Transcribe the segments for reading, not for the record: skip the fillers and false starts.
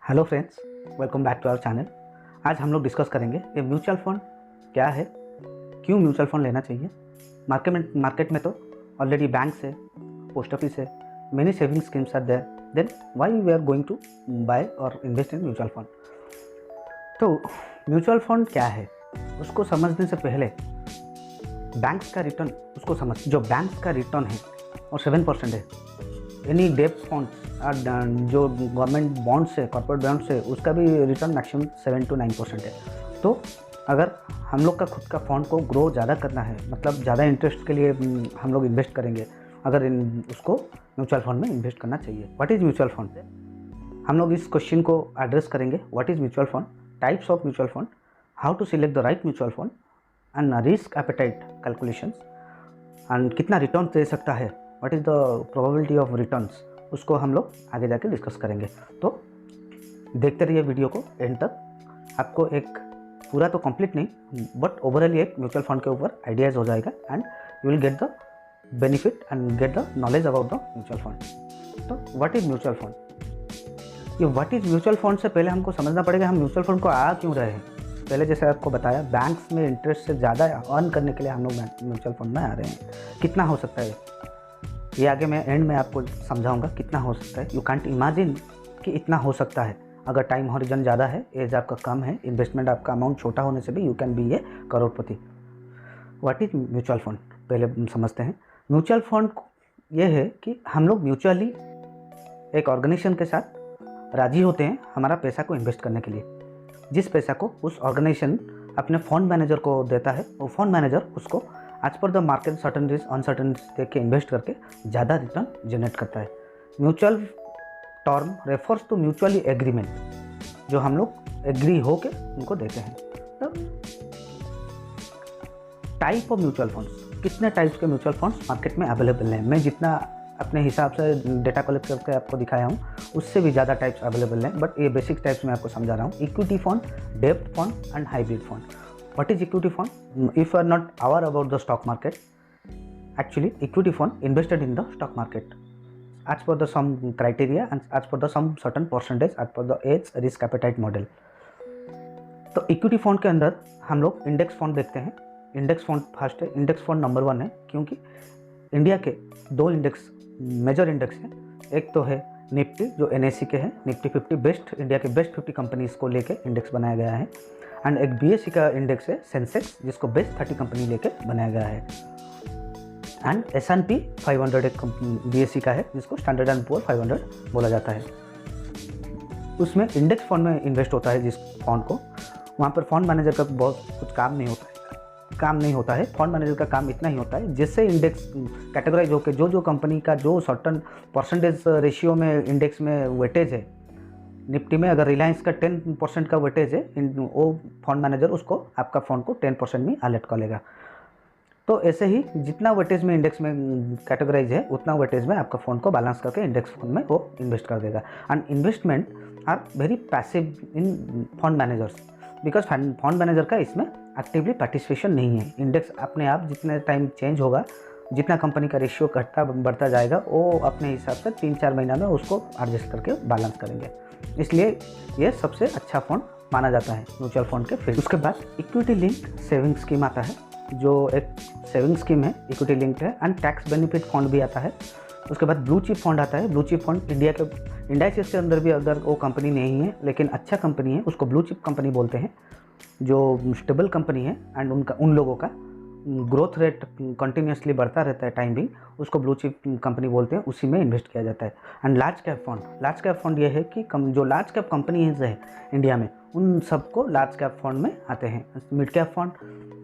Hello friends, welcome back to our channel. आज हम लोग डिस्कस करेंगे ये म्यूचुअल फंड क्या है, क्यों म्यूचुअल फंड लेना चाहिए। मार्केट में तो ऑलरेडी बैंक्स है, पोस्ट ऑफिस है, many saving schemes are there, then why we are going to buy और इन्वेस्ट इन म्यूचुअल फंड। तो म्यूचुअल फंड क्या है उसको समझने से पहले बैंक्स का रिटर्न उसको समझ। जो बैंक्स का रिटर्न है और 7% है, एनी डेट फंड जो गवर्नमेंट बॉन्ड्स है, कॉर्पोरेट बॉन्ड्स है, उसका भी रिटर्न मैक्सिमम 7 to 9% है। तो अगर हम लोग का खुद का फंड को ग्रो ज़्यादा करना है, मतलब ज़्यादा इंटरेस्ट के लिए हम लोग इन्वेस्ट करेंगे, अगर उसको म्यूचुअल फंड में इन्वेस्ट करना चाहिए। What is mutual fund? हम लोग इस क्वेश्चन को एड्रेस करेंगे। What is mutual fund, types of mutual fund, how to select the right mutual fund, and risk appetite calculations, and कितना रिटर्न दे सकता है, what is the probability of returns, उसको हम लोग आगे जाके डिस्कस करेंगे। तो देखते रहिए वीडियो को एंड तक। आपको एक पूरा तो कंप्लीट नहीं बट ओवरऑल एक म्यूचुअल फंड के ऊपर आइडियाज़ हो जाएगा and you will get the benefit and get the knowledge about the mutual fund. तो व्हाट इज़ म्यूचुअल फंड? ये व्हाट इज़ म्यूचुअल फंड से पहले हमको समझना पड़ेगा हम म्यूचुअल फंड को आ क्यों रहे हैं। पहले जैसे आपको बताया, बैंक्स में इंटरेस्ट से ज़्यादा अर्न करने के लिए हम लोग म्यूचुअल फंड में आ रहे हैं। कितना हो सकता है ये आगे मैं एंड में आपको समझाऊंगा कितना हो सकता है। यू कांट इमेजिन कि इतना हो सकता है। अगर टाइम हॉरिजन ज़्यादा है, एज आपका कम है, इन्वेस्टमेंट आपका अमाउंट छोटा होने से भी you can be a Crorepati. What is mutual fund पहले समझते हैं। म्यूचुअल फंड ये है कि हम लोग म्यूचुअली एक ऑर्गेनाइजेशन के साथ राजी होते हैं हमारा पैसा को इन्वेस्ट करने के लिए। जिस पैसा को उस ऑर्गेनाइजेशन अपने फंड मैनेजर को देता है, वो फंड मैनेजर उसको as per the market certainties uncertainties देख के इन्वेस्ट करके ज़्यादा रिटर्न जनरेट करता है। Mutual term refers to mutually agreement, जो हम लोग एग्री हो के उनको देते हैं। तो टाइप ऑफ म्यूचुअल फंड्स, कितने टाइप्स के म्यूचुअल फंड्स मार्केट में अवेलेबल हैं। मैं जितना अपने हिसाब से डेटा कलेक्ट करके आपको दिखाया हूँ उससे भी ज़्यादा टाइप्स अवेलेबल हैं, बट ये बेसिक टाइप्स मैं आपको समझा रहा हूँ। इक्विटी फंड, डेब्ट fund and hybrid fund. What is equity fund? If you are not aware about the stock market, actually equity fund invested in the stock market as per the some criteria and as per the some certain percentage as per the age risk appetite model. तो equity fund के अंदर हम लोग index fund देखते हैं। Index fund first है, index fund number 1 है, क्योंकि इंडिया के 2 इंडेक्स मेजर इंडेक्स हैं। एक तो है निफ्टी जो NSE के हैं, निफ्टी 50 बेस्ट, इंडिया के बेस्ट 50 कंपनीज को लेके इंडेक्स बनाया गया है। एंड एक BSE का इंडेक्स है सेंसेक्स, जिसको बेस्ट 30 कंपनी लेके बनाया गया है। एंड S&P 500 एक BSE का है, जिसको स्टैंडर्ड एंड पुअर 500 बोला जाता है। उसमें इंडेक्स फंड में इन्वेस्ट होता है जिस फंड को, वहाँ पर फंड मैनेजर का बहुत कुछ काम नहीं होता है। फंड मैनेजर का काम इतना ही होता है, जिससे इंडेक्स कैटेगराइज होकर जो कंपनी का जो सर्टन परसेंटेज रेशियो में इंडेक्स में वेटेज है, निफ्टी में अगर रिलायंस का 10% का वेटेज है, वो फंड मैनेजर उसको आपका फंड को 10% में अलर्ट कर लेगा। तो ऐसे ही जितना वेटेज में इंडेक्स में कैटेगराइज है, उतना वेटेज में आपका फंड को बैलेंस करके इंडेक्स फंड में वो इन्वेस्ट कर देगा। And investment are very passive in fund managers, because fund manager का इसमें एक्टिवली पार्टिसिपेशन नहीं है। इंडेक्स अपने आप जितने टाइम चेंज होगा, जितना कंपनी का रेशियो घटता बढ़ता जाएगा, वो अपने हिसाब से 3-4 महीना में उसको एडजस्ट करके बैलेंस करेंगे। इसलिए ये सबसे अच्छा फंड माना जाता है म्यूचुअल फंड के फिर। उसके बाद इक्विटी लिंक सेविंग स्कीम आता है, जो एक सेविंग स्कीम है, इक्विटी लिंक्ड है। एंड टैक्स बेनिफिट फंड भी आता है। उसके बाद ब्लू चिप फंड आता है। ब्लू चिप फंड इंडिया के इंडाइसेस के अंदर भी अगर वो कंपनी नहीं है लेकिन अच्छा कंपनी है, उसको ब्लू चिप कंपनी बोलते हैं। जो स्टेबल कंपनी है एंड उन लोगों का ग्रोथ रेट कंटिन्यूसली बढ़ता रहता है टाइम भी, उसको ब्लू चिप कंपनी बोलते हैं, उसी में इन्वेस्ट किया जाता है। एंड लार्ज कैप फंड ये है कि जो लार्ज कैप कंपनीज है इंडिया में, उन सबको लार्ज कैप फंड में आते हैं। Mid cap fund,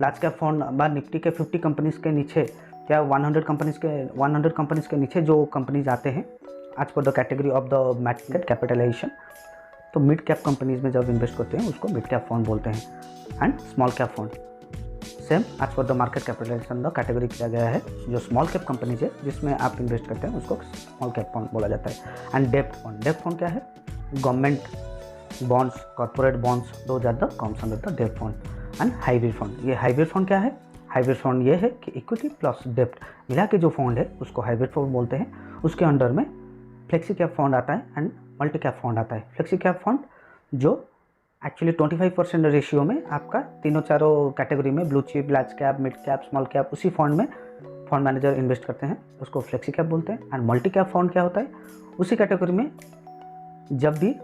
large cap fund बाद निफ्टी के 50 कंपनीज के नीचे या 100 कंपनीज के नीचे जो कंपनीज आते हैं as per the category of the market capitalisation. तो मिड कैप कंपनीज में जब इन्वेस्ट करते हैं उसको मिड कैप फंड बोलते हैं। And small cap fund same as per the market capitalisation the category किया गया है। जो स्मॉल कैप कंपनीज है जिसमें आप इन्वेस्ट करते हैं उसको स्मॉल कैप फंड बोला जाता है। एंड डेब्ट फंड क्या है? गवर्नमेंट बॉन्ड्स, कॉर्पोरेट बॉन्ड्स, दो ज़्यादा कम्स अंडर द डेब्ट फंड। एंड हाइब्रिड फंड, ये हाइब्रिड फंड क्या है? हाइब्रिड फंड ये है कि इक्विटी प्लस डेब्ट मिला के जो फंड है उसको हाइब्रिड फंड बोलते हैं। उसके अंडर में फ्लेक्सी कैप फंड आता है एंड मल्टी कैप फंड आता है। फ्लेक्सी कैप फंड जो एक्चुअली 25% रेशियो में आपका तीनों चारों कैटेगरी में blue chip, large cap, mid cap, small cap, उसी फंड में फंड मैनेजर इन्वेस्ट करते हैं, उसको फ्लेक्सी कैप बोलते हैं। एंड मल्टी कैप फंड क्या होता है, उसी कैटेगरी में जब भी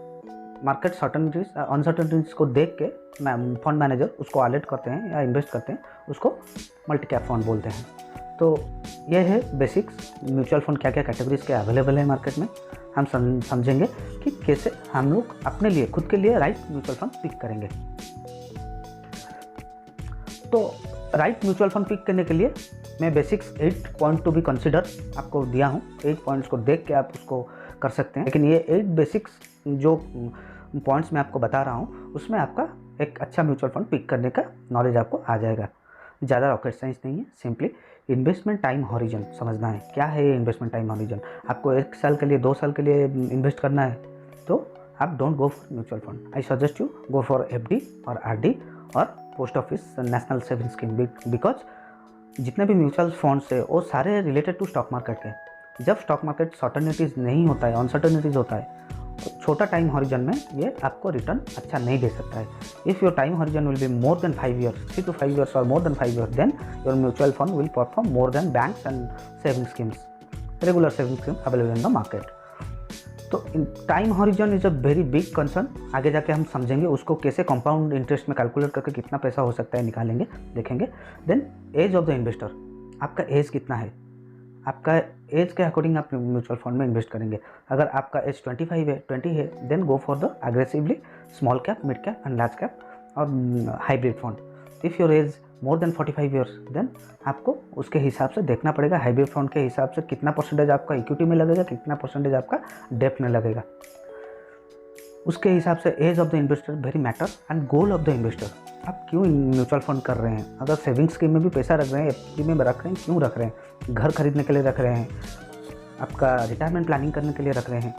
मार्केट सर्टनिटीज अनसर्टनिटीज को देख के फंड मैनेजर उसको अलर्ट करते हैं या इन्वेस्ट करते हैं, उसको मल्टी कैप फंड बोलते हैं। तो ये है बेसिक्स, म्यूचुअल फंड क्या क्या कैटेगरीज के अवेलेबल है मार्केट में। हम समझेंगे कि कैसे हम लोग अपने लिए, खुद के लिए राइट म्यूचुअल फंड पिक करेंगे। तो राइट म्यूचुअल फंड पिक करने के लिए मैं basics 8 point to be consider आपको दिया हूँ। 8 पॉइंट्स को देख के आप उसको कर सकते हैं। लेकिन ये 8 बेसिक्स जो पॉइंट्स मैं आपको बता रहा हूँ, उसमें आपका एक अच्छा म्यूचुअल फंड पिक करने का नॉलेज आपको आ जाएगा। ज़्यादा रॉकेट साइंस नहीं है, सिंपली इन्वेस्टमेंट टाइम हॉरिजन समझना है। क्या है ये इन्वेस्टमेंट टाइम हॉरिजन? आपको 1 साल के लिए, 2 साल के लिए इन्वेस्ट करना है तो आप don't go for mutual fund. I suggest you go for FD और RD और post office national saving scheme, because जितने भी म्यूचुअल फंड्स है वो सारे रिलेटेड टू स्टॉक मार्केट के। जब स्टॉक मार्केट सर्टनिटीज नहीं होता है, अनसर्टनिटीज होता है, छोटा टाइम हॉरिजन में ये आपको रिटर्न अच्छा नहीं दे सकता है। If your time horizon will be more than 5 years, 3 to 5 years और more than 5 years, then your mutual fund will perform more than banks and saving schemes, regular saving scheme available in the market. तो time horizon is a very big concern. आगे जाके हम समझेंगे उसको कैसे compound interest में calculate करके कितना पैसा हो सकता है निकालेंगे, देखेंगे। Then age of the investor, आपका एज कितना है, आपका एज के अकॉर्डिंग आप म्यूचुअल फंड में इन्वेस्ट करेंगे। अगर आपका एज 25 है, 20 है, then go for the aggressively small cap, mid cap and large cap और hybrid fund. If your age more than 45 years, then आपको उसके हिसाब से देखना पड़ेगा, हाइब्रिड फंड के हिसाब से कितना परसेंटेज आपका इक्विटी में लगेगा, कितना परसेंटेज आपका डेप्थ में लगेगा। उसके हिसाब से age of the investor very matter and goal of the investor. आप क्यों म्यूचुअल फंड कर रहे हैं? अगर सेविंग स्कीम में भी पैसा रख रहे हैं, FD में रख रहे हैं, क्यों रख रहे हैं? घर खरीदने के लिए रख रहे हैं, आपका रिटायरमेंट प्लानिंग करने के लिए रख रहे हैं,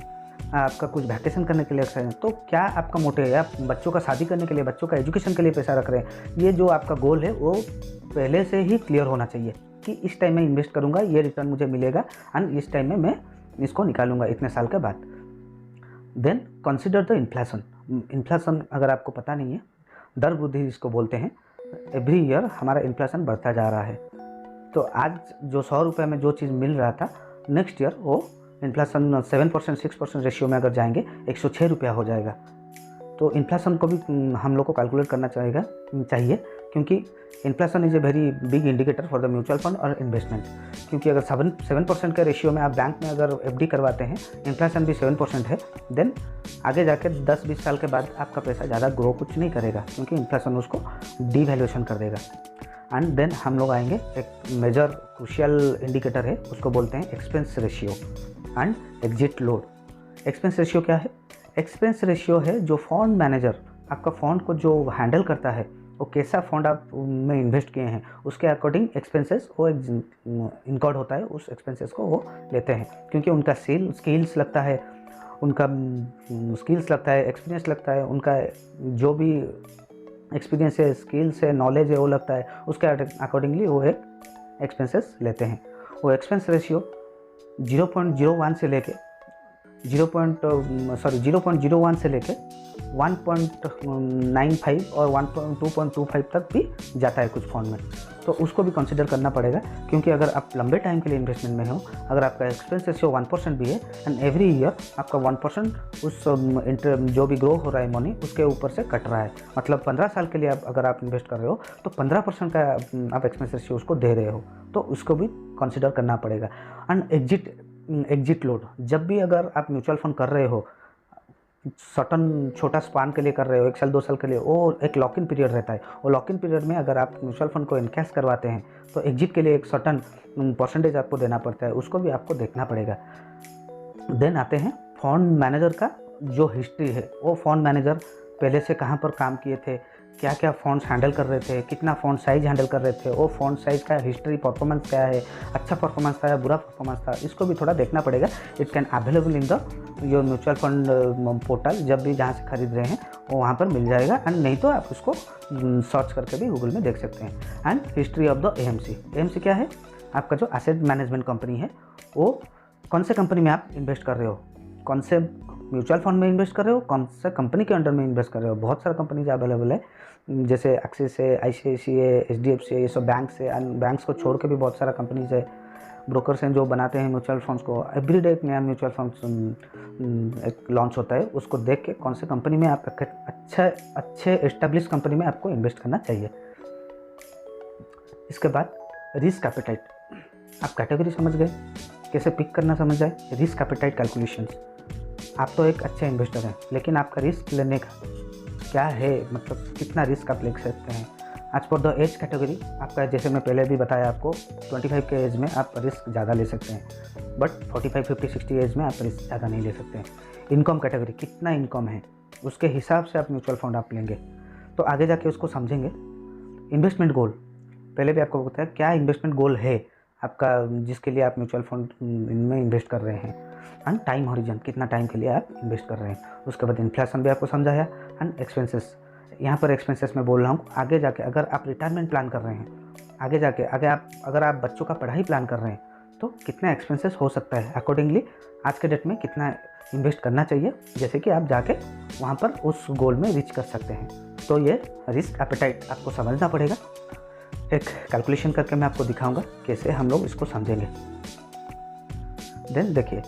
आपका कुछ वैकेशन करने के लिए रख रहे हैं, तो क्या आपका मोटिव है? आप बच्चों का शादी करने के लिए, बच्चों का एजुकेशन के लिए पैसा रख रहे हैं। ये जो आपका गोल है वो पहले से ही क्लियर होना चाहिए कि इस टाइम में इन्वेस्ट करूँगा, ये रिटर्न मुझे मिलेगा एंड इस टाइम में मैं इसको निकालूंगा इतने साल के बाद। Then consider the inflation. Inflation अगर आपको पता नहीं है, दर वृद्धि जिसको बोलते हैं, एवरी ईयर हमारा इन्फ्लेशन बढ़ता जा रहा है। तो आज जो 100 रुपये में जो चीज़ मिल रहा था, नेक्स्ट ईयर वो इन्फ्लेशन 7%, 6% रेशियो में अगर जाएंगे 106 रुपया हो जाएगा। तो इन्फ्लेशन को भी हम लोग को कैलकुलेट करना चाहिए क्योंकि inflation is a very big indicator for the mutual fund और इन्वेस्टमेंट। क्योंकि अगर 7% के रेशियो में आप बैंक में अगर FD करवाते हैं, इन्फ्लेशन भी 7% है, देन आगे जाके 10-20 साल के बाद आपका पैसा ज़्यादा ग्रो कुछ नहीं करेगा क्योंकि इन्फ्लेशन उसको डीवैल्यूएशन कर देगा। एंड देन हम लोग आएंगे, एक मेजर क्रूशियल इंडिकेटर है, उसको बोलते हैं expense ratio and exit load. Expense ratio क्या है? एक्सपेंस रेशियो है जो फंड मैनेजर आपका फंड को जो हैंडल करता है, वो कैसा फंड आप में इन्वेस्ट किए हैं, उसके अकॉर्डिंग एक्सपेंसेस वो इनकॉर्ड होता है, उस एक्सपेंसेस को वो लेते हैं। क्योंकि उनका स्किल्स लगता है, एक्सपीरियंस लगता है, उनका जो भी एक्सपीरियंस है, स्किल्स है, नॉलेज है, वो लगता है, उसके अकॉर्डिंगली वो एक एक्सपेंसेस लेते हैं। वो एक्सपेंस रेशियो 0.01 से लेके 0.01 से लेके 1.95 और 2.25 तक भी जाता है कुछ फंड में। तो उसको भी कंसिडर करना पड़ेगा क्योंकि अगर आप लंबे टाइम के लिए इन्वेस्टमेंट में हो, अगर आपका एक्सपेंस रेशियो 1% भी है एंड एवरी ईयर आपका 1% उस जो भी ग्रो हो रहा है मनी उसके ऊपर से कट रहा है, मतलब 15 साल के लिए अगर आप इन्वेस्ट कर रहे हो तो 15% का आप एक्सपेंस रेशियो उसको दे रहे हो, तो उसको भी कंसिडर करना पड़ेगा। एंड एग्जिट लोड, जब भी अगर आप म्यूचुअल फंड कर रहे हो, सर्टन छोटा स्पान के लिए कर रहे हो, 1 साल 2 साल के लिए, वो एक लॉक इन पीरियड रहता है। वो लॉक इन पीरियड में अगर आप म्यूचुअल फंड को इनकैश करवाते हैं तो एग्जिट के लिए एक सर्टन परसेंटेज आपको देना पड़ता है, उसको भी आपको देखना पड़ेगा। देन आते हैं फंड मैनेजर का जो हिस्ट्री है, वो फंड मैनेजर पहले से कहाँ पर काम किए थे, क्या क्या फंड्स हैंडल कर रहे थे, कितना फंड साइज हैंडल कर रहे थे, वो फंड साइज का हिस्ट्री, परफॉर्मेंस क्या है, अच्छा परफॉर्मेंस था या बुरा परफॉर्मेंस था, इसको भी थोड़ा देखना पड़ेगा। It can available in the your mutual fund portal, जब भी जहाँ से खरीद रहे हैं वो वहाँ पर मिल जाएगा। एंड नहीं तो आप उसको सर्च करके भी गूगल में देख सकते हैं। And history of the AMC क्या है? आपका जो एसेट मैनेजमेंट कंपनी है, वो कौन से कंपनी में आप इन्वेस्ट कर रहे हो, कौन से म्यूचुअल फंड में इन्वेस्ट कर रहे हो, कौन सा कंपनी के अंडर में इन्वेस्ट कर रहे हो। बहुत सारा कंपनीज अवेलेबल है, जैसे एक्सिस है, ICICI, HDFC है, ये सब बैंक्स है। बैंक्स को छोड़ के भी बहुत सारा कंपनीज है, ब्रोकर्स हैं जो बनाते हैं म्यूचुअल फंड्स को। एवरीडे एक नया म्यूचुअल फंड्स एक लॉन्च होता है, उसको देख के कौन से कंपनी में आप अच्छे एस्टेब्लिश कंपनी में आपको इन्वेस्ट करना चाहिए। इसके बाद रिस्क एपेटाइट, आप कैटेगरी समझ गए, कैसे पिक करना समझ जाए। रिस्क एपेटाइट कैलकुलेशंस, आप तो एक अच्छे इन्वेस्टर हैं, लेकिन आपका रिस्क लेने का क्या है, मतलब कितना रिस्क आप ले सकते हैं। आज पर द एज कैटेगरी आपका, जैसे मैं पहले भी बताया आपको, 25 के एज में आप रिस्क ज़्यादा ले सकते हैं, बट 45, 50, 60 एज में आप रिस्क ज़्यादा नहीं ले सकते हैं। इनकम कैटेगरी, कितना इनकम है उसके हिसाब से आप म्यूचुअल फंड आप लेंगे, तो आगे जाके उसको समझेंगे। इन्वेस्टमेंट गोल, पहले भी आपको बताया क्या इन्वेस्टमेंट गोल है आपका, जिसके लिए आप म्यूचुअल फंड इनमें इन्वेस्ट कर रहे हैं। एंड टाइम हॉरिजन, कितना टाइम के लिए आप इन्वेस्ट कर रहे हैं। उसके बाद इन्फ्लेशन भी आपको समझाया। एंड एक्सपेंसेस, यहाँ पर एक्सपेंसेस में बोल रहा हूँ, आगे जाके अगर आप रिटायरमेंट प्लान कर रहे हैं, आगे जाके अगर आप बच्चों का पढ़ाई प्लान कर रहे हैं, तो कितना एक्सपेंसेस हो सकता है, अकॉर्डिंगली आज के डेट में कितना इन्वेस्ट करना चाहिए, जैसे कि आप जाके वहाँ पर उस गोल में रीच कर सकते हैं। तो ये रिस्क एपेटाइट आपको समझना पड़ेगा। एक कैलकुलेशन करके मैं आपको दिखाऊंगा कैसे हम लोग इसको समझेंगे। देन देखिए,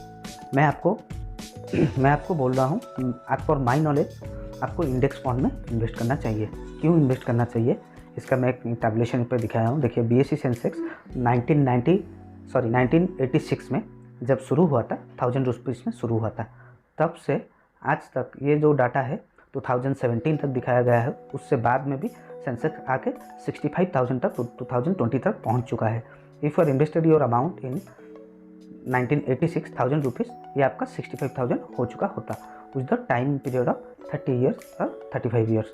मैं आपको बोल रहा हूँ, आज फॉर माई नॉलेज आपको इंडेक्स फंड में इन्वेस्ट करना चाहिए। क्यों इन्वेस्ट करना चाहिए, इसका मैं एक टैबुलेशन पे दिखाया हूँ। देखिए, BSE सेंसेक्स 1986 में जब शुरू हुआ था, 1000 रुपीज़ में शुरू हुआ था, तब से आज तक ये जो डाटा है 2017 तक दिखाया गया है। उससे बाद में भी सेंसेक्स आके 65,000 तक 2020 तक पहुँच चुका है। If you are invested your amount in 1986,000 rupees, ये आपका 65,000 हो चुका होता with the time period of 30 years और 35 ईयर्स।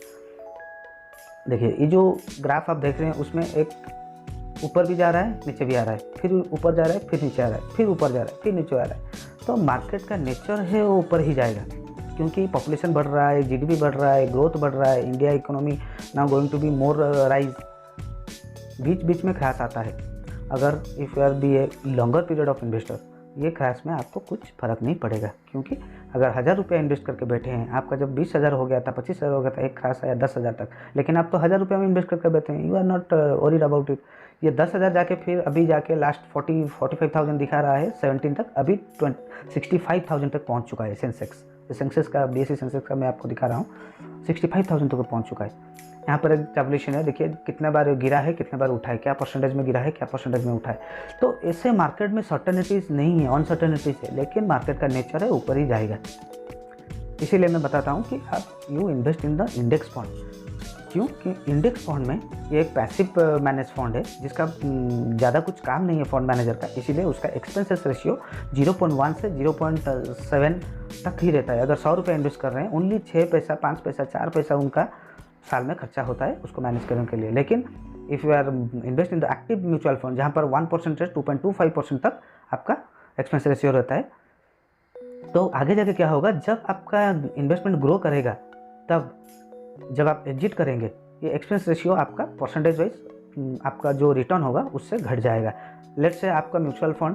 देखिए, ये जो ग्राफ आप देख रहे हैं उसमें एक ऊपर भी जा रहा है, नीचे भी आ रहा है, फिर ऊपर जा रहा है, फिर नीचे आ रहा है, फिर ऊपर जा रहा है, फिर नीचे आ रहा है। तो मार्केट का नेचर है वो ऊपर ही जाएगा, क्योंकि पॉपुलेशन बढ़ रहा है, GDP बढ़ रहा है, ग्रोथ बढ़ रहा है, India economy now going to be more rise. बीच बीच में क्रैश आता है। अगर if you are be a longer period of investor, ये क्रैश में आपको कुछ फर्क नहीं पड़ेगा, क्योंकि अगर 1000 रुपया इन्वेस्ट करके बैठे हैं, आपका जब 20,000 हो गया था, 25,000 हो गया था, एक क्रैश आया 10,000 तक, लेकिन आप तो 1000 रुपया में इन्वेस्ट करके बैठे हैं, you are not worried about it. ये 10,000 जाके फिर अभी जाके लास्ट 45,000 दिखा रहा है 17 तक, अभी 65,000 तक पहुँच चुका है सेंसेक्स। सेंसेक्स का, BSE सेंसेक्स का मैं आपको दिखा रहा हूँ, 65,000 तक पहुँच चुका है। यहाँ पर एक टैबुलेशन है, देखिए कितने बार गिरा है, कितने बार उठा है, क्या परसेंटेज में गिरा है, क्या परसेंटेज में उठा है। तो ऐसे मार्केट में सर्टेनिटीज़ नहीं है, अनसर्टेनिटीज़ है, लेकिन मार्केट का नेचर है ऊपर ही जाएगा। इसीलिए मैं बताता हूँ कि आप you invest in the index fund. क्योंकि इंडेक्स फंड में ये एक पैसिव मैनेज फंड है, जिसका ज़्यादा कुछ काम नहीं है फंड मैनेजर का, इसीलिए उसका एक्सपेंसेस रेशियो 0.1 से 0.7 तक ही रहता है। अगर 100 रुपये इन्वेस्ट कर रहे हैं, ओनली 6 पैसा, 5 पैसा, 4 पैसा उनका साल में खर्चा होता है उसको मैनेज करने के लिए। लेकिन if you are invest in the active mutual fund, जहाँ पर 1% से 2.25% तक आपका एक्सपेंस रेशियो रहता है, तो आगे जाके क्या होगा, जब आपका इन्वेस्टमेंट ग्रो करेगा, तब जब आप एग्जिट करेंगे, ये एक्सपेंस रेशियो आपका परसेंटेज वाइज आपका जो रिटर्न होगा उससे घट जाएगा। लेट्स से आपका म्यूचुअल फंड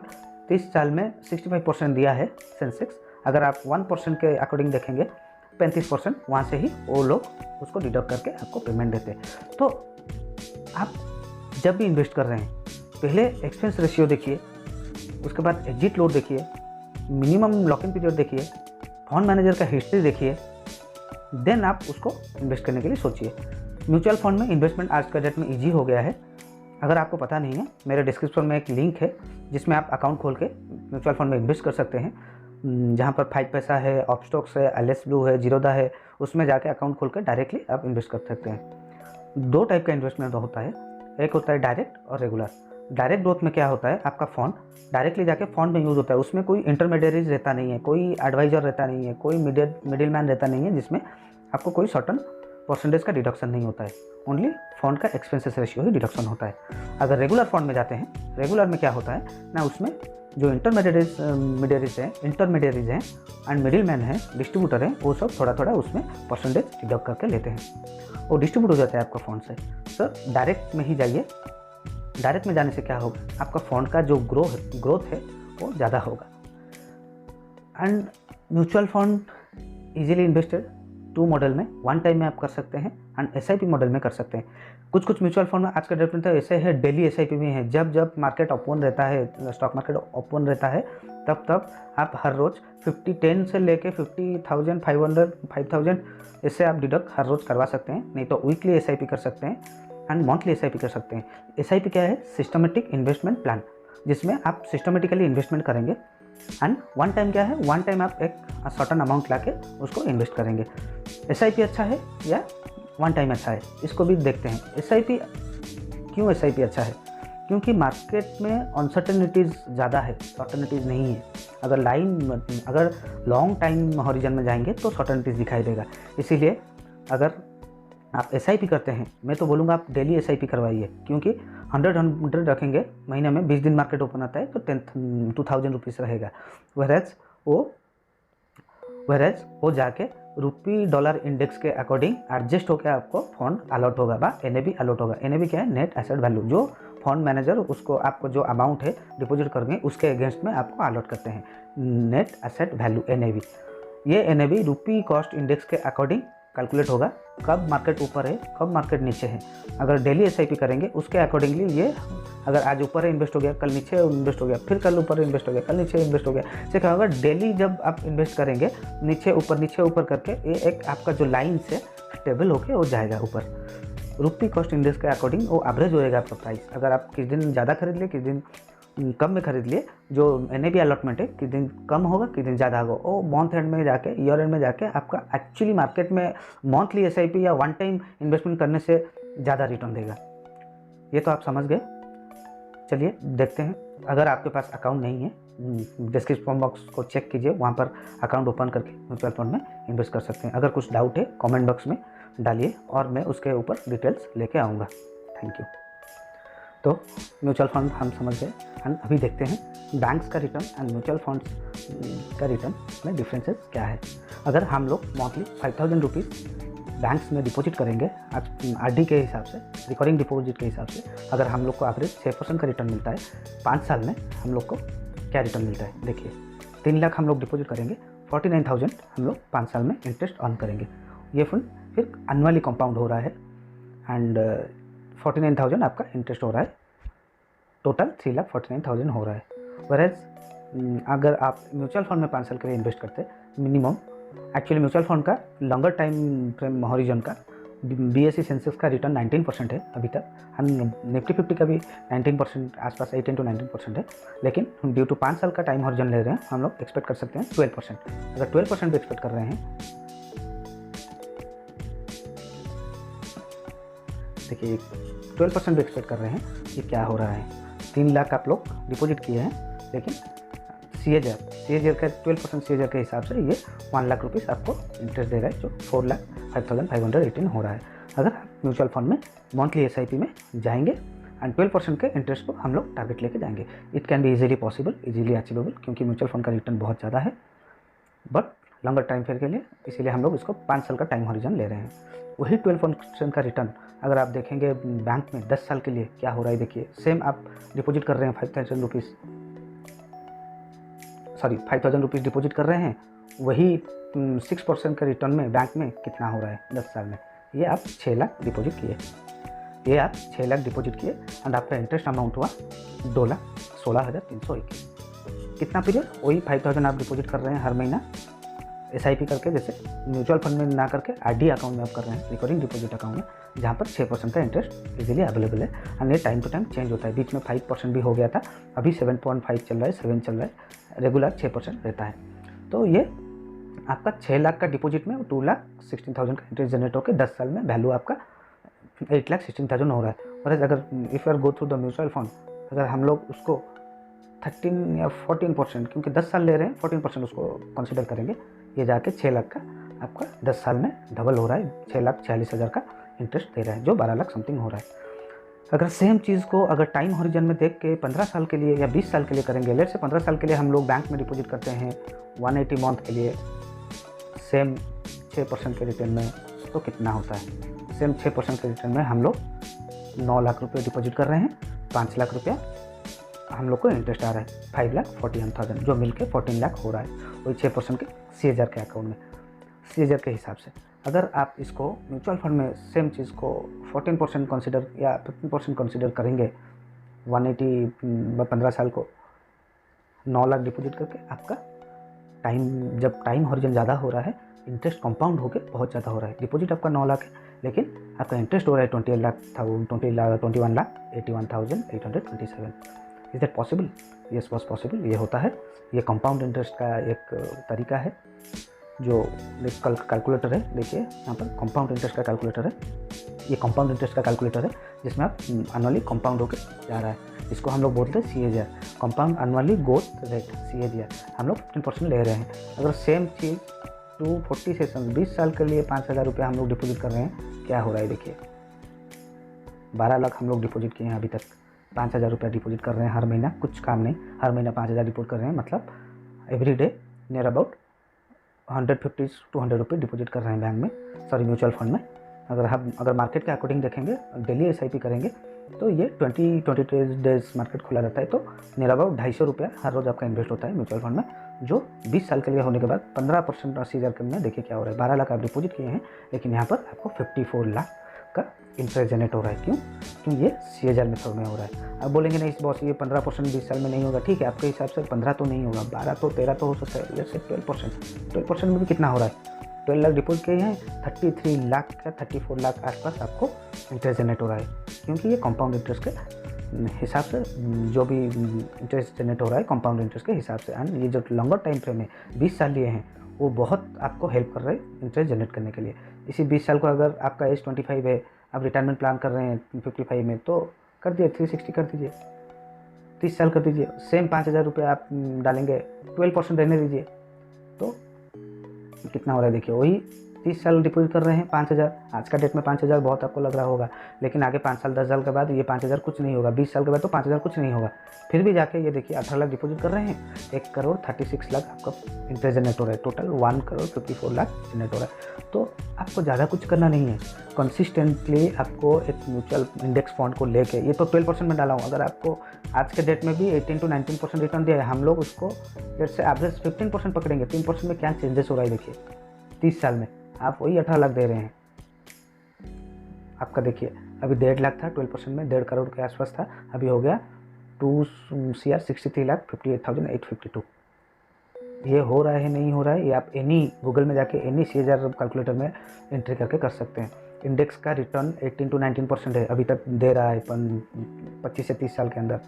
30 साल में 65% दिया है सेंसेक्स, अगर आप 1% के अकॉर्डिंग देखेंगे, 35% वहाँ से ही वो लोग उसको डिडक्ट करके आपको पेमेंट देते हैं। तो आप जब भी इन्वेस्ट कर रहे हैं, पहले एक्सपेंस रेशियो देखिए, उसके बाद एग्जिट लोड देखिए, मिनिमम लॉक-इन पीरियड देखिए, फंड मैनेजर का हिस्ट्री देखिए, देन आप उसको इन्वेस्ट करने के लिए सोचिए। म्यूचुअल फंड में इन्वेस्टमेंट आज का डेट में ईजी हो गया है। अगर आपको पता नहीं है, मेरे डिस्क्रिप्शन में एक लिंक है जिसमें आप अकाउंट खोल के म्यूचुअल फंड में इन्वेस्ट कर सकते हैं, जहाँ पर 5 पैसा है, ऑप्स्टॉक्स है, LS ब्लू है, जीरोदा है, उसमें जाके अकाउंट खोल कर डायरेक्टली आप इन्वेस्ट कर सकते हैं। 2 टाइप का इन्वेस्टमेंट होता है, एक होता है डायरेक्ट और रेगुलर। डायरेक्ट ग्रोथ में क्या होता है, आपका फंड डायरेक्टली जाके फंड में यूज़ होता है, उसमें कोई इंटरमीडियरीज रहता नहीं है, कोई एडवाइजर रहता नहीं है, कोई मिडिल मैन रहता नहीं है, जिसमें आपको कोई सर्टन परसेंटेज का डिडक्शन नहीं होता है, ओनली फंड का एक्सपेंसेस रेशियो ही डिडक्शन होता है। अगर रेगुलर फंड में जाते हैं, रेगुलर में क्या होता है ना, उसमें जो इंटरमीडियरीज हैं एंड मिडिल मैन है, डिस्ट्रीब्यूटर हैं, वो सब थोड़ा थोड़ा उसमें परसेंटेज डिडक्ट करके लेते हैं, वो डिस्ट्रीब्यूट हो जाता है आपका फंड से। सर डायरेक्ट में ही जाइए, डायरेक्ट में जाने से क्या होगा, आपका फंड का जो ग्रोथ है वो ज़्यादा होगा। And mutual fund easily invested 2 model में, 1 टाइम में आप कर सकते हैं एंड SIP मॉडल में कर सकते हैं। कुछ म्यूचुअल फंड में आज का डेट में तो ऐसे है, डेली SIP भी है। जब मार्केट ओपन रहता है, स्टॉक मार्केट ओपन रहता है, तब आप हर रोज़ 10 से लेके 50,000 500 5000 इससे आप डिडक्ट हर रोज़ करवा सकते हैं। नहीं तो वीकली SIP कर सकते हैं एंड मंथली SIP कर सकते हैं। SIP क्या है? सिस्टमेटिक इन्वेस्टमेंट प्लान, जिसमें आप सिस्टमेटिकली इन्वेस्टमेंट करेंगे। एंड 1 टाइम क्या है? 1 टाइम आप एक सर्टेन अमाउंट लाके उसको इन्वेस्ट करेंगे। SIP अच्छा है या 1 टाइम अच्छा है, इसको भी देखते हैं। SIP क्यों SIP अच्छा है? क्योंकि मार्केट में अनसर्टेनिटीज़ ज़्यादा है, सर्टेनिटीज़ नहीं है। अगर लॉन्ग टाइम हॉरिजन में जाएंगे तो सर्टेनिटीज़ दिखाई देगा। इसीलिए अगर आप SIP करते हैं, मैं तो बोलूँगा आप डेली SIP करवाइए, क्योंकि 100 रखेंगे, महीने में 20 दिन मार्केट ओपन आता है तो 2000 रुपीज़ रहेगा। वहेरेज वो जाके रुपी डॉलर इंडेक्स के अकॉर्डिंग एडजस्ट होकर आपको फंड अलॉट होगा बा NAV अलॉट होगा। NAV क्या है? Net asset value. जो फंड मैनेजर उसको आपको जो अमाउंट है डिपॉजिट करेंगे उसके अगेंस्ट में आपको अलॉट करते हैं, नेट एसेट वैल्यू NAV। ये NAV रुपी कॉस्ट इंडेक्स के अकॉर्डिंग कैलकुलेट होगा, कब मार्केट ऊपर है कब मार्केट नीचे है। अगर डेली SIP करेंगे उसके अकॉर्डिंगली ये, अगर आज ऊपर इन्वेस्ट हो गया, कल नीचे इन्वेस्ट हो गया, फिर कल ऊपर इन्वेस्ट हो गया, कल नीचे इन्वेस्ट हो गया। से क्या होगा? डेली जब आप इन्वेस्ट करेंगे नीचे ऊपर करके ये एक आपका जो लाइन से स्टेबल होके हो जाएगा ऊपर। रुपी कॉस्ट इंडेक्स के अकॉर्डिंग वो एवरेज होएगा आपका प्राइस। अगर आप किस दिन ज़्यादा खरीद लिए, किस दिन कम में खरीद लिए, जो NAV अलॉटमेंट है किस दिन कम होगा किस दिन ज़्यादा होगा, वो मंथ एंड में जाके, ईयर एंड में जाके आपका एक्चुअली मार्केट में मंथली SIP या 1 टाइम इन्वेस्टमेंट करने से ज़्यादा रिटर्न देगा। ये तो आप समझ गए। चलिए देखते हैं। अगर आपके पास अकाउंट नहीं है, डिस्क्रिप्शन बॉक्स को चेक कीजिए, वहाँ पर अकाउंट ओपन करके म्यूचुअल फंड में इन्वेस्ट कर सकते हैं। अगर कुछ डाउट है कमेंट बॉक्स में डालिए और मैं उसके ऊपर डिटेल्स लेके आऊँगा। Thank you. तो म्यूचुअल फंड हम समझ गए एंड अभी देखते हैं बैंक्स का रिटर्न एंड म्यूचुअल फंड्स का रिटर्न में डिफरेंसेस क्या है। अगर हम लोग मंथली 5000 रुपीज़ बैंक्स में डिपॉजिट करेंगे, आज RD के हिसाब से, रिकरिंग डिपॉजिट के हिसाब से, अगर हम लोग को एवरेज 6% का रिटर्न मिलता है, 5 साल में हम लोग को क्या रिटर्न मिलता है देखिए। 3 लाख हम लोग डिपॉजिट करेंगे, 49,000 हम लोग 5 साल में इंटरेस्ट अर्न करेंगे। ये फंड फिर एनुअली कंपाउंड हो रहा है एंड 49,000 आपका इंटरेस्ट हो रहा है, टोटल 3,49,000 हो रहा है। वरेज अगर आप म्यूचुअल फंड में 5 साल के लिए इन्वेस्ट करते हैं मिनिमम, एक्चुअली म्यूचुअल फंड का लॉन्गर टाइम फ्रेम हॉरिजन का BSE सेंसेक्स का रिटर्न 19% है अभी तक, हम निफ्टी 50 का भी 19% आसपास, 18 to 19% है। लेकिन ड्यू टू 5 साल का टाइम हॉरिजन ले रहे हैं, हम लोग एक्सपेक्ट कर सकते हैं 12%। अगर 12% भी एक्सपेक्ट कर रहे हैं, देखिए 12% भी एक्सपेक्ट कर रहे हैं, ये क्या हो रहा है? 3 लाख आप लोग डिपॉजिट किए हैं, लेकिन CAGR का 12% CAGR के हिसाब से ये 1 लाख रुपीज़ आपको इंटरेस्ट दे रहा है, जो 4,05,518 हो रहा है। अगर आप म्यूचुअल फंड में मंथली SIP में जाएंगे एंड 12% के इंटरेस्ट को हम लोग टारगेट लेके जाएंगे, it can be easily possible, easily achievable, क्योंकि म्यूचुअल फंड का रिटर्न बहुत ज़्यादा है बट लॉन्गर टाइम फेयर के लिए, इसीलिए हम लोग इसको 5 साल का टाइम हॉरिजन ले रहे हैं। वही 12% का रिटर्न अगर आप देखेंगे बैंक में 10 साल के लिए क्या हो रहा है, देखिए सेम आप डिपॉजिट कर रहे हैं 5,000 रुपीज़ डिपॉजिट कर रहे हैं, वही 6% का रिटर्न में बैंक में कितना हो रहा है 10 साल में? ये आप 6 लाख डिपॉजिट किए, एंड आपका इंटरेस्ट अमाउंट हुआ 2,16,321। कितना पीरियड? वही 5,000 आप डिपॉजिट कर रहे हैं हर महीना SIP करके, जैसे म्यूचुअल फंड में ना करके RD अकाउंट में आप कर रहे हैं, रिकरिंग डिपॉजिट अकाउंट में, जहाँ पर 6% का इंटरेस्ट इजीली अवेलेबल है। एंड ये टाइम टू टाइम चेंज होता है, बीच में 5% भी हो गया था, अभी 7.5 चल रहा है, 7 चल रहा है, रेगुलर 6% रहता है। तो ये आपका 6 लाख का डिपॉजिट में 2,16,000 का इंटरेस्ट जनरेट होकर 10 साल में वैल्यू आपका 8,16,000 हो रहा है। और अगर if you are go through the mutual fund, अगर हम लोग उसको 13 या 14%, क्योंकि 10 साल ले रहे हैं, 14% उसको कंसिडर करेंगे, ये जाके 6 लाख का आपका 10 साल में डबल हो रहा है, 6,46,000 का इंटरेस्ट दे रहा है, जो 12 लाख समथिंग हो रहा है। अगर सेम चीज़ को अगर टाइम हॉरिजन में देख के 15 साल के लिए या 20 साल के लिए करेंगे, लेट से 15 साल के लिए हम लोग बैंक में डिपॉजिट करते हैं 180 मंथ के लिए, सेम 6% के रिटर्न में, तो कितना होता है? सेम 6% के रिटर्न में हम लोग 9 लाख रुपये डिपॉजिट कर रहे हैं, 5 लाख रुपया हम लोग को इंटरेस्ट आ रहा है, 5,41,000, जो मिलके 14 लाख हो रहा है, वही 6% के CAGR के अकाउंट में। सीएजर के हिसाब से। अगर आप इसको म्यूचुअल फंड में सेम चीज़ को 14% कंसिडर या 15% कंसिडर करेंगे, 180 15 साल को 9 लाख डिपॉजिट करके, आपका टाइम जब टाइम हॉरिजन ज़्यादा हो रहा है, इंटरेस्ट कंपाउंड होकर बहुत ज़्यादा हो रहा है। डिपॉजिट आपका 9 लाख है, लेकिन आपका इंटरेस्ट हो रहा है 21 lakh 81,827। Is that possible? Yes, was possible. ये होता है। ये कंपाउंड इंटरेस्ट का एक तरीका है जो कैलकुलेटर है। देखिए यहाँ पर कंपाउंड इंटरेस्ट का कैलकुलेटर है। ये कंपाउंड इंटरेस्ट का कैलकुलेटर है जिसमें आप एनुअली कंपाउंड होकर जा रहा है। इसको हम लोग बोलते हैं CAGR, compound annually growth rate, CAGR. हम लोग 15% ले रहे हैं। अगर सेम चीज़ 240 सेशन 20 साल के लिए 5,000 रुपये हम लोग डिपॉजिट कर रहे हैं, क्या हो रहा है देखिए। 12 लाख हम लोग डिपॉजिट किए हैं अभी तक, 5,000 रुपये डिपॉजिट कर रहे हैं हर महीना, कुछ काम नहीं, हर महीना 5,000 डिपॉजिट कर रहे हैं, मतलब every day near about 150 to 200 रुपये डिपॉजिट कर रहे हैं बैंक में, सॉरी म्यूचुअल फंड में। अगर मार्केट के अकॉर्डिंग देखेंगे, डेली एसआईपी करेंगे तो ये 20 डेज मार्केट खुला रहता है, तो नियर अबाउट 250 रुपया हर रोज़ आपका इन्वेस्ट होता है म्यूचुअल फंड में, जो 20 साल के लिए होने के बाद 15% 80,000 के में देखिए क्या हो रहा है। 12 लाख आप डिपॉजिट किए हैं, लेकिन यहाँ पर आपको 54 लाख का इंटरेस्ट जनरेट हो रहा है। क्यों ये सीएजीआर मेथड में हो रहा है। अब बोलेंगे नहीं बॉस ये 15% 20 साल में नहीं होगा, ठीक है, आपके हिसाब से 15 तो नहीं होगा, 12 तो 13 तो हो सकता है, जैसे 12% में भी कितना हो रहा है। 12 लाख डिपॉजिट किए हैं, 33 लाख का 34 लाख आसपास आपको इंटरेस्ट जनरेट हो रहा है, क्योंकि ये कंपाउंड इंटरेस्ट के हिसाब से जो भी इंटरेस्ट जनरेट हो रहा है कंपाउंड इंटरेस्ट के हिसाब से। एंड ये जो लॉन्गर टाइम फ्रेम में 20 साल लिए हैं, वो बहुत आपको हेल्प कर रहे हैं इंटरेस्ट जनरेट करने के लिए। इसी 20 साल को अगर आपका एज 25 है, आप रिटायरमेंट प्लान कर रहे हैं 55 में, तो कर दिए 360 कर दीजिए, 30 साल कर दीजिए, सेम 5,000 रुपये आप डालेंगे, 12% रहने दीजिए, तो कितना हो रहा है देखिए। वही 30 साल डिपॉजिट कर रहे हैं 5,000, आज का डेट में 5,000 बहुत आपको लग रहा होगा, लेकिन आगे 5 साल 10 साल के बाद ये 5,000 कुछ नहीं होगा, 20 साल के बाद तो 5,000 कुछ नहीं होगा। फिर भी जाके ये देखिए 18 लाख डिपॉजिट कर रहे हैं, 1,36 लाख आपका इंटरेस्ट जनरेट हो रहा है, टोटल 1,54 लाख जनरेट हो रहा है। तो आपको ज़्यादा कुछ करना नहीं है, कंसिस्टेंटली आपको एक म्यूचुअल इंडेक्स फंड को लेके, ये तो 12% में डाला हूँ, अगर आपको आज के डेट में भी 18 to 19% रिटर्न दिया है, हम लोग उसको जैसे एवरेज 15% पकड़ेंगे, 3% में क्या चेंजेस हो रहा है देखिए। 30 साल में आप वही 18 लाख दे रहे हैं। आपका देखिए अभी 1.5 लाख था, 12% में 1.5 करोड़ के आसपास था, अभी हो गया 2,63,58,852। ये हो रहा है नहीं हो रहा है, ये आप एनी गूगल में जाके एनी सीएजीआर कैलकुलेटर में एंट्री करके कर सकते हैं। इंडेक्स का रिटर्न 18 to 19% है अभी तक दे रहा है, 25 से 30 साल के अंदर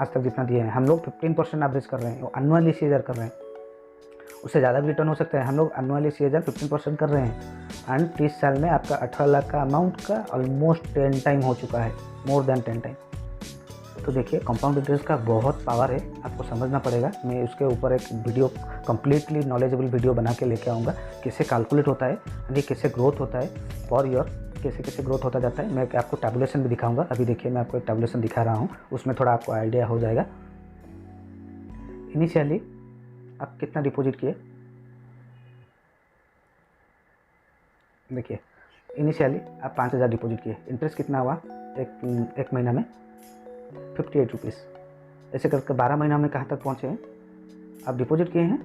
आज तक जितना दिए हैं। हम लोग 15% एवरेज कर रहे हैं, वो एनुअली सीएजीआर कर रहे हैं, उससे ज़्यादा भी रिटर्न हो सकता है। हम लोग एनुअली सीएजीआर 15% कर रहे हैं, एंड 30 साल में आपका 18 लाख का अमाउंट का ऑलमोस्ट 10 टाइम हो चुका है, मोर देन 10 टाइम। तो देखिए कंपाउंड इंटरेस्ट का बहुत पावर है, आपको समझना पड़ेगा। मैं उसके ऊपर एक वीडियो कंप्लीटली नॉलेजेबल वीडियो बना के लेके आऊँगा, कैसे कैलकुलेट होता है, यानी कैसे ग्रोथ होता है फॉर योर, कैसे ग्रोथ होता जाता है। मैं आपको टैबुलेशन भी दिखाऊंगा। अभी देखिए मैं आपको एक टैबुलेशन दिखा रहा हूँ, उसमें थोड़ा आपको आइडिया हो जाएगा। इनिशियली आप कितना डिपॉजिट किए, देखिए इनिशियली आप 5,000 डिपॉजिट किए, इंटरेस्ट कितना हुआ एक महीना में 58 रुपीज़। ऐसे करके 12 महीना में कहाँ तक पहुँचे हैं, आप डिपॉजिट किए हैं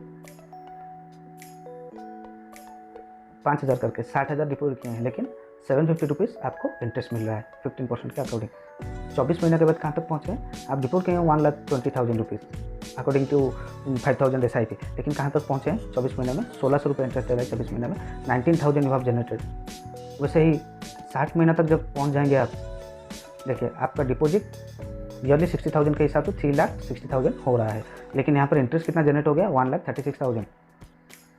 5,000 करके, 60,000 डिपॉजिट किए हैं, लेकिन 750 रुपीज़ आपको इंटरेस्ट मिल रहा है 15% के अकॉर्डिंग। 24 महीने के बाद कहाँ तक पहुँचे हैं, आप डिपॉजिट किए हैं 1,20,000 रुपीज़ अकॉर्डिंग टू 5,000 SIP, लेकिन कहाँ तक पहुँचे हैं 24 महीने में 1,600 रुपये इंटरेस्ट दे रहा है 24 महीने में, 19,000 यू हैव जनरेटेड। वैसे ही 60 महीना तक जब पहुँच जाएंगे आप, देखिए आपका डिपॉजिट ईयरली 60,000 के हिसाब से 3,60,000 हो रहा है, लेकिन यहाँ पर इंटरेस्ट कितना जनरेट हो गया 1,36,000।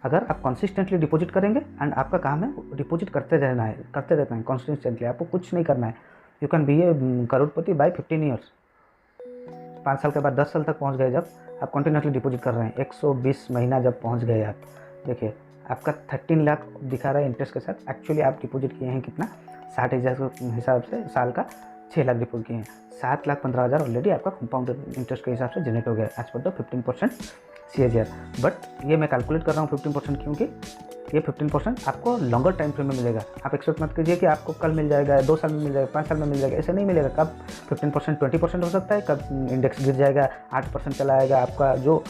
अगर आप कंसिस्टेंटली डिपॉजिट करेंगे, एंड आपका काम है डिपॉजिट करते रहना है, करते रहना है कंसिस्टेंटली, आपको कुछ नहीं करना है। You can be a crorepati by 15 years. 5 साल के बाद 10 साल तक पहुँच गए जब आप कंटिन्यूसली डिपॉजिट कर रहे हैं, 120 महीना जब पहुँच गए आप, देखिए आपका 13 लाख दिखा रहा है इंटरेस्ट के साथ। एक्चुअली आप डिपॉजिट किए हैं कितना, 60,000 के हिसाब से साल का 6 लाख डिपॉजिट किए हैं, 7,15,000 ऑलरेडी आपका कंपाउंड इंटरेस्ट के हिसाब से जनरेट हो गया as per the 15% CAGR. But ये मैं कैलकुलेट कर रहा हूँ 15%, क्योंकि ये 15% आपको लॉन्गर टाइम फ्रेम में मिलेगा। आप एक्सपेक्ट मत कीजिए कि आपको कल मिल जाएगा, 2 साल में मिल जाएगा, 5 साल में मिल जाएगा, ऐसे नहीं मिलेगा। कब 15% 20% हो सकता है, कब इंडेक्स गिर जाएगा 8% चला आएगा, आपका जो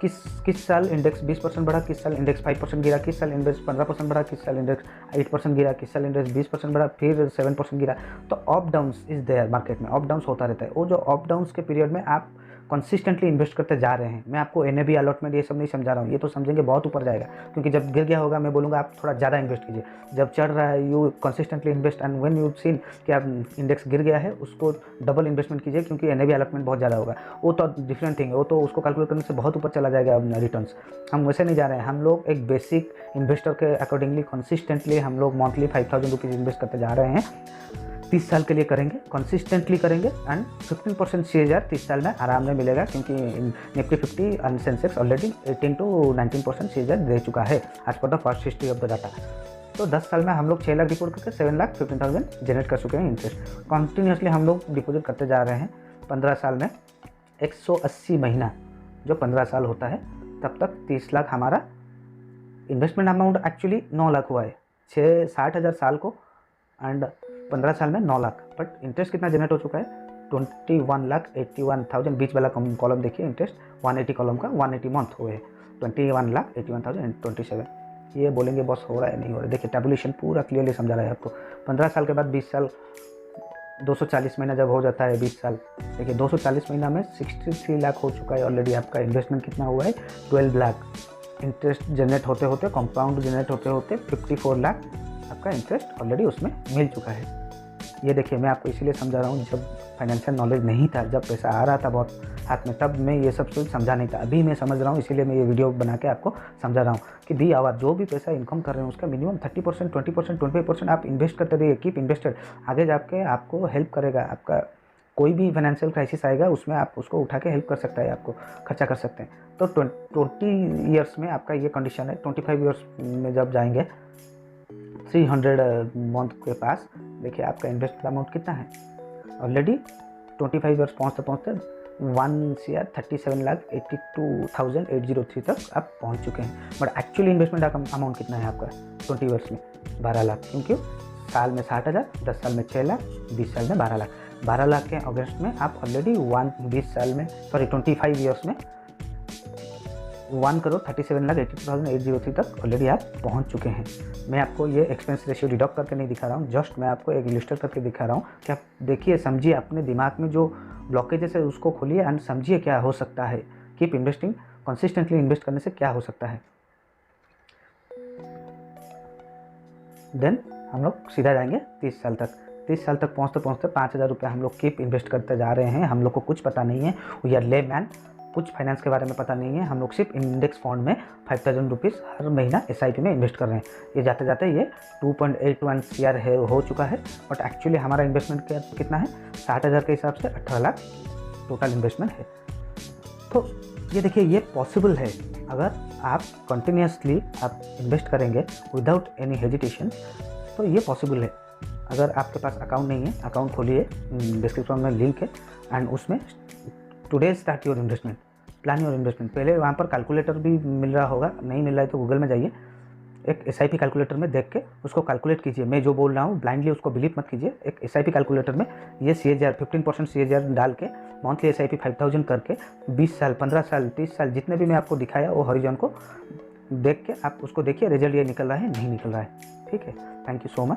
किस साल इंडेक्स 20% बढ़ा, किस साल इंडेक्स 5% गिरा, किस साल इंडेक्स 15% बढ़ा, किस साल इंडेक्स 8% गिरा, किस साल इंडेक्स 20% बढ़ा, फिर 7% गिरा। तो up downs is there, market में अप डाउन्स होता रहता है। वो जो अप डाउन्स के पीरियड में आप कंसिस्टेंटली इन्वेस्ट करते जा रहे हैं। मैं आपको NAV अलॉटमेंट ये सब नहीं समझा रहा हूँ, ये तो समझेंगे बहुत ऊपर जाएगा, क्योंकि जब गिर गया होगा मैं बोलूँगा आप थोड़ा ज़्यादा इन्वेस्ट कीजिए। जब चढ़ रहा है you consistently invest, and when you seen कि आप इंडेक्स गिर गया है उसको डबल इन्वेस्टमेंट कीजिए, क्योंकि NAV अलॉटमेंट बहुत ज़्यादा होगा। वो तो डिफरेंट थिंग है, वो तो उसको कैलकुलेट करने से बहुत ऊपर चला जाएगा रिटर्न्स। हम वैसे नहीं जा रहे हैं, हम लोग एक बेसिक इन्वेस्टर के अकॉर्डिंगली कंसिस्टेंटली हम लोग मंथली 5000 रुपीज़ इन्वेस्ट करते जा रहे हैं। 30 साल के लिए करेंगे, कंसिस्टेंटली करेंगे, एंड 15% CAGR 30 साल में आराम से मिलेगा, क्योंकि Nifty 50 and Sensex already 18 to 19% CAGR दे चुका है as per the first history of the data. तो 10 साल में हम लोग 6 लाख डिपोजिट करके 7,15,000 जनरेट कर चुके हैं इंटरेस्ट। कंटिन्यूसली हम लोग डिपोजिट करते जा रहे हैं। 15 साल में 180 महीना जो 15 साल होता है, तब तक 30 लाख हमारा इन्वेस्टमेंट अमाउंट एक्चुअली 9 लाख हुआ है 60,000 साल को, एंड 15 साल में 9 लाख। बट इंटरेस्ट कितना जनरेट हो चुका है? 21,81,000। बीच वाला कॉलम देखिए, इंटरेस्ट 180 कॉलम का 180 मंथ हुए हैं। 21,81,027। ये बोलेंगे बॉस हो रहा है नहीं हो रहा है, देखिए टेबुलेशन पूरा क्लियरली समझा रहा है आपको। 15 साल के बाद 20 साल 240 महीना जब हो जाता है 20 साल, देखिए 240 महीना में 63 लाख हो चुका है ऑलरेडी। आपका इन्वेस्टमेंट कितना हुआ है? 12 लाख। इंटरेस्ट जनरेट होते होते, कंपाउंड जनरेट होते होते 54 लाख आपका इंटरेस्ट ऑलरेडी उसमें मिल चुका है। ये देखिए मैं आपको इसीलिए समझा रहा हूँ, जब फाइनेंशियल नॉलेज नहीं था, जब पैसा आ रहा था बहुत हाथ में, तब मैं ये सब चीज़ समझा नहीं था। अभी मैं समझ रहा हूँ, इसीलिए मैं ये वीडियो बना के आपको समझा रहा हूँ कि दी आवर जो भी पैसा इनकम कर रहे हैं उसका मिनिमम 30%, 20%, 25% आप इन्वेस्ट करते रहिए। Keep invested. आगे जाके आपको हेल्प करेगा। आपका कोई भी फाइनेंशियल क्राइसिस आएगा उसमें आप उसको उठा के हेल्प कर सकता है, आपको खर्चा कर सकते हैं। तो 20 ईयर्स में आपका ये कंडीशन है। 25 ईयर्स में जब जाएंगे 300 मंथ के पास, देखिए आपका इन्वेस्टमेंट अमाउंट कितना है ऑलरेडी। 25 ईयर्स पहुँचते पहुँचते 1,37,82,803 तक आप पहुँच चुके हैं। बट एक्चुअली इन्वेस्टमेंट अमाउंट कितना है आपका 20 ईयर्स में? 12 लाख। क्योंकि साल में 60,000, 10 साल में 6 लाख, 20 साल में 12 लाख। 12 लाख के अगस्त में आप ऑलरेडी 25 ईयर्स में 1,37,82,803 तक ऑलरेडी आप पहुंच चुके हैं। मैं आपको ये एक्सपेंस रेशियो डिडक्ट करके नहीं दिखा रहा हूँ, जस्ट मैं आपको एक इलस्ट्रेट करके दिखा रहा हूँ कि आप देखिए, समझिए, अपने दिमाग में जो ब्लॉकेजेस है उसको खोलिए एंड समझिए क्या हो सकता है। कीप इन्वेस्टिंग, कंसिस्टेंटली इन्वेस्ट करने से क्या हो सकता है। देन हम लोग सीधा जाएंगे 30 साल तक। 30 साल तक पहुँचते पहुँचते 5,000 रुपये हम लोग कीप इन्वेस्ट करते जा रहे हैं। हम लोग को कुछ पता नहीं है, वी आर ले मैन, कुछ फाइनेंस के बारे में पता नहीं है। हम लोग सिर्फ इंडेक्स फंड में 5,000 रुपीज़ हर महीना SIP में इन्वेस्ट कर रहे हैं। ये जाते जाते ये 2.81 CR है हो चुका है। बट एक्चुअली हमारा इन्वेस्टमेंट कितना है? 60,000 के हिसाब से 18 लाख टोटल इन्वेस्टमेंट है। तो ये देखिए, ये पॉसिबल है अगर आप कंटिन्यूसली आप इन्वेस्ट करेंगे विदाउट एनी हेजिटेशन, तो ये पॉसिबल है। अगर आपके पास अकाउंट नहीं है, अकाउंट खोलिए, डिस्क्रिप्शन में लिंक है, एंड उसमें today start your investment, plan your investment. पहले वहाँ पर कैलकुलेटर भी मिल रहा होगा, नहीं मिल रहा है तो गूगल में जाइए, एक SIP कैलकुलेटर में देख के उसको कैलकुलेट कीजिए। मैं जो बोल रहा हूँ ब्लाइंडली उसको बिलीव मत कीजिए। एक SIP कैलकुलेटर में ये CAGR 15% CAGR डाल के मंथली SIP 5,000 करके 20 साल, 15 साल, 30 साल जितने भी मैं आपको दिखाया वो हॉरिजॉन को देख के आप उसको देखिए, रिजल्ट ये निकल रहा है नहीं निकल रहा है। ठीक है, थैंक यू सो मच।